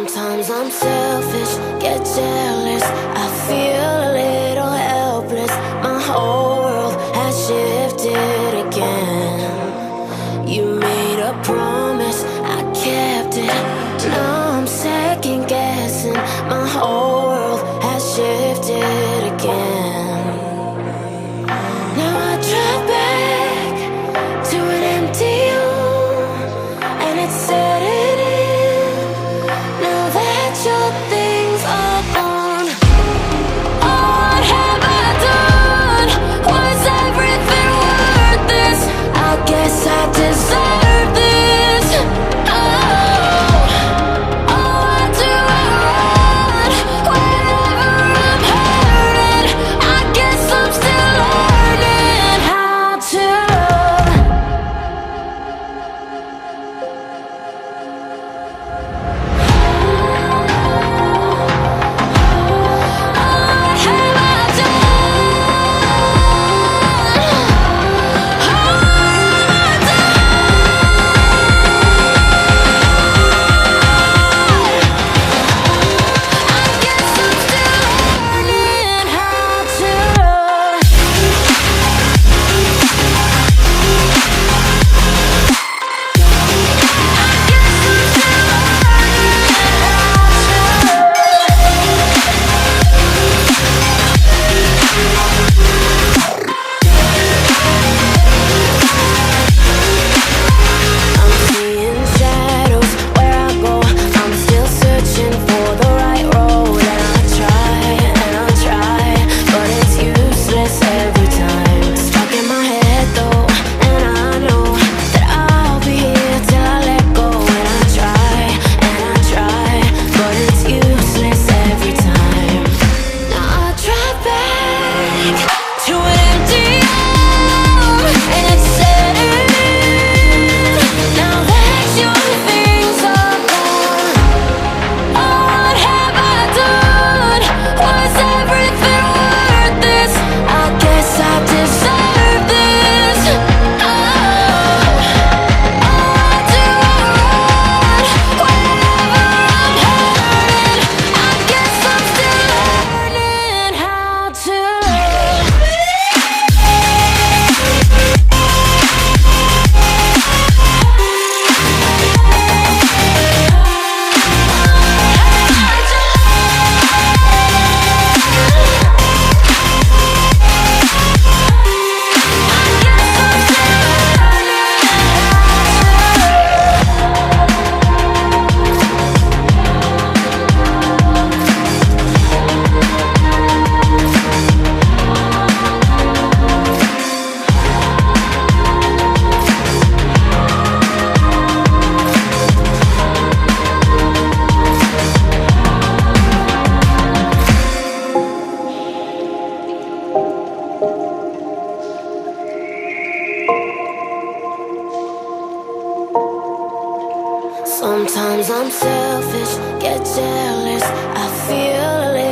Sometimes I'm selfish, get jealous. I feel a little helpless. My whole world has shifted again. You made a promise, I kept it. Now I'm second guessing. My whole world has shifted again. Now I drive back to an empty home, and it's setting in. Now that your things are gone, oh, what have I done? Was everything worth this? I guess I deserve this. Oh, why do I run whenever I'm hurting? I guess I'm still learning how to love. Sometimes I'm selfish, get jealous. I feel a little